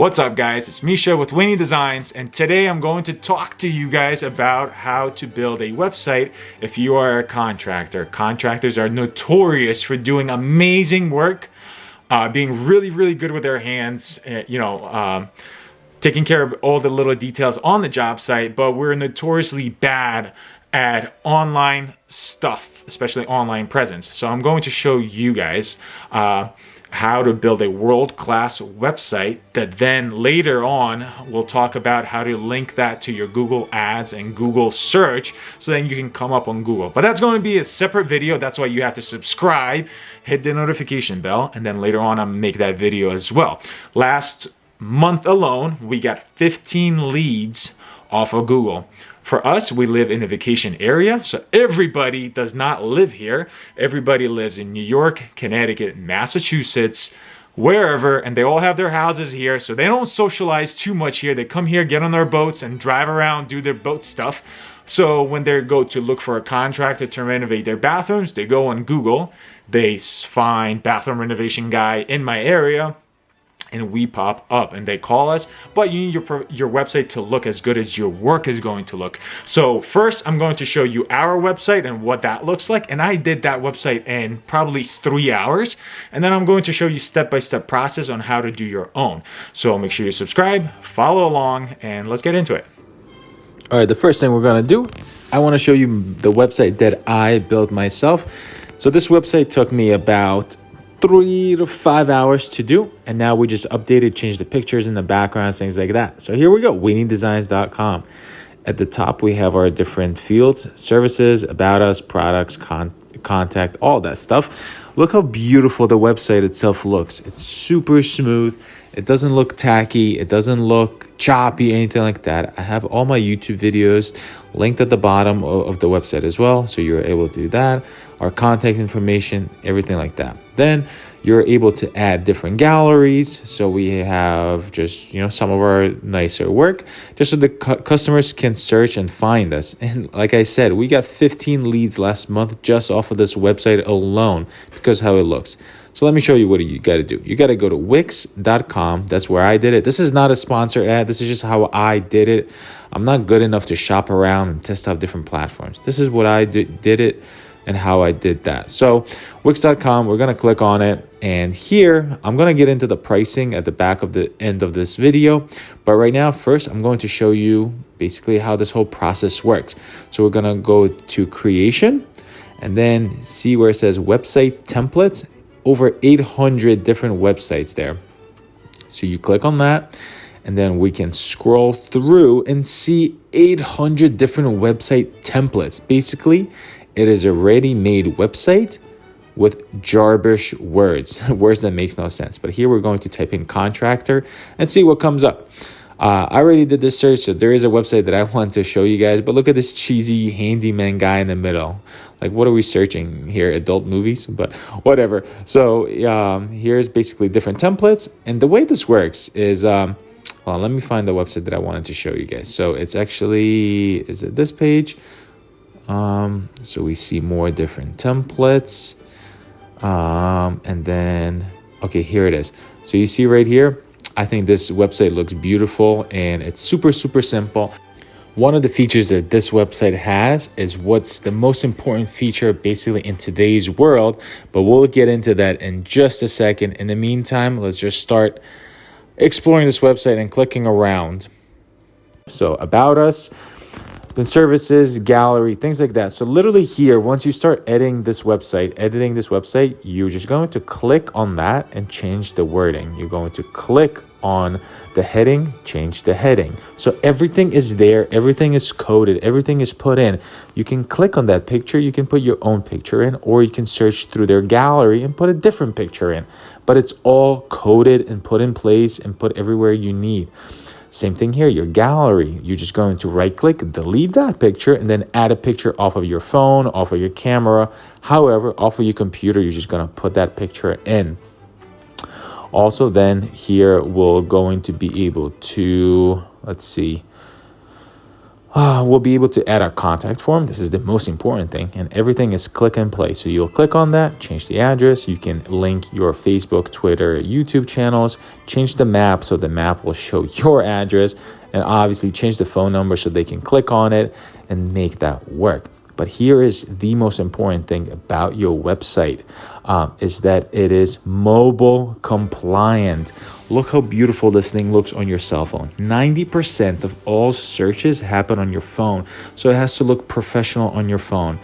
What's up guys, it's Misha with Winnie Designs, and today I'm going to talk to you guys about how to build a website if you are a contractor. Contractors are notorious for doing amazing work, being really good with their hands, taking care of all the little details on the job site, but we're notoriously bad at online stuff, especially online presence. So I'm going to show you guys how to build a world-class website that then later on we'll talk about how to link that to your Google Ads and Google search so then you can come up on Google. But that's going to be a separate video. That's why you have to subscribe, hit the notification bell, and then later on I'll make that video as well. Last month alone, we got 15 leads off of Google. For us, we live in a vacation area, so everybody does not live here. Everybody lives in New York, Connecticut, Massachusetts, wherever, and they all have their houses here, so they don't socialize too much here. They come here, get on their boats, and drive around, do their boat stuff. So when they go to look for a contractor to renovate their bathrooms, they go on Google, they find bathroom renovation guy in my area, and we pop up and they call us, but you need your website to look as good as your work is going to look. So first I'm going to show you our website and what that looks like, and I did that website in probably 3 hours, and then I'm going to show you step-by-step process on how to do your own. So make sure you subscribe, follow along, and let's get into it. All right, the first thing we're gonna do, I wanna show you the website that I built myself. So this website took me about 3 to 5 hours to do, and now we just updated, changed the pictures in the backgrounds, things like that. So here we go, winniedesigns.com. At the top we have our different fields: services, about us, products, contact, all that stuff. Look how beautiful the website itself looks. It's super smooth. It doesn't look tacky, it doesn't look choppy, anything like that. I have all my YouTube videos linked at the bottom of the website as well, so you're able to do that. Our contact information, everything like that. Then you're able to add different galleries. So we have just, some of our nicer work, just so the customers can search and find us. And like I said, we got 15 leads last month just off of this website alone because how it looks. So let me show you what you got to do. You got to go to wix.com. That's where I did it. This is not a sponsored ad. This is just how I did it. I'm not good enough to shop around and test out different platforms. This is what I did it and how I did that. So wix.com, we're going to click on it. And here, I'm going to get into the pricing at the back of the end of this video. But right now, first, I'm going to show you basically how this whole process works. So we're going to go to creation and then see where it says website templates. Over 800 different websites there. So you click on that and then we can scroll through and see 800 different website templates. Basically, it is a ready-made website with jarbish words, words that makes no sense. But here we're going to type in contractor and see what comes up. I already did this search, so there is a website that I want to show you guys, but look at this cheesy handyman guy in the middle. Like, what are we searching here? Adult movies? But whatever. So here's basically different templates. And the way this works is, well, let me find the website that I wanted to show you guys. So it's actually, is it this page? So we see more different templates. And then, okay, here it is. So you see right here, I think this website looks beautiful and it's super simple. One of the features that this website has is what's the most important feature basically in today's world, but we'll get into that in just a second. In the meantime, let's just start exploring this website and clicking around. So about us, then services, gallery, things like that. So literally here, once you start editing this website, you're just going to click on that and change the wording. You're going to click on the heading, change the heading. So everything is there, everything is coded, everything is put in. You can click on that picture, you can put your own picture in, or you can search through their gallery and put a different picture in. But it's all coded and put in place and put everywhere you need. Same thing here, your gallery. You're just going to right click, delete that picture, and then add a picture off of your phone, off of your camera, however, off of your computer, you're just gonna put that picture in. Also then here we're going to be able to, let's see, We'll be able to add our contact form. This is the most important thing, and everything is click and play. So you'll click on that, change the address. You can link your Facebook, Twitter, YouTube channels, change the map so the map will show your address, and obviously change the phone number so they can click on it and make that work. But here is the most important thing about your website, is that it is mobile compliant. Look how beautiful this thing looks on your cell phone. 90% of all searches happen on your phone, so it has to look professional on your phone.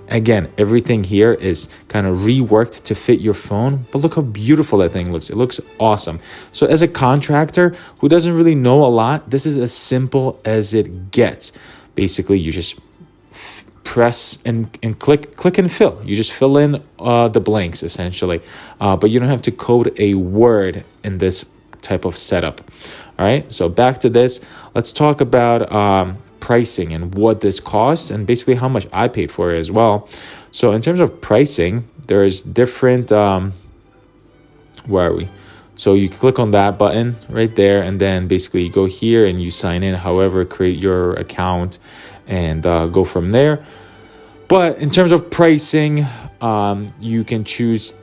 Again, everything here is kind of reworked to fit your phone, but look how beautiful that thing looks. It looks awesome. So as a contractor who doesn't really know a lot, this is as simple as it gets. Basically, you just press and click and fill. You just fill in the blanks essentially, but you don't have to code a word in this type of setup. All right, so back to this. Let's talk about pricing and what this costs, and basically how much I paid for it as well. So in terms of pricing, there's different where are we? So you click on that button right there, and then basically you go here and you sign in, however, create your account and go from there. But in terms of pricing, you can choose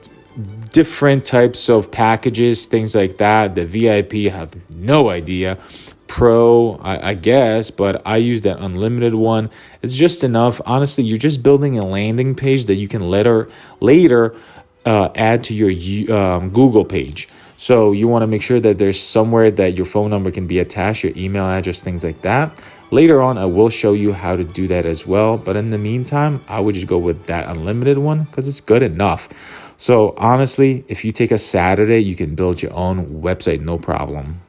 different types of packages, things like that. The VIP, have no idea. Pro, I guess, but I use that unlimited one. It's just enough. Honestly, you're just building a landing page that you can later add to your Google page. So you want to make sure that there's somewhere that your phone number can be attached, your email address, things like that. Later on, I will show you how to do that as well. But in the meantime, I would just go with that unlimited one because it's good enough. So honestly, if you take a Saturday, you can build your own website, no problem.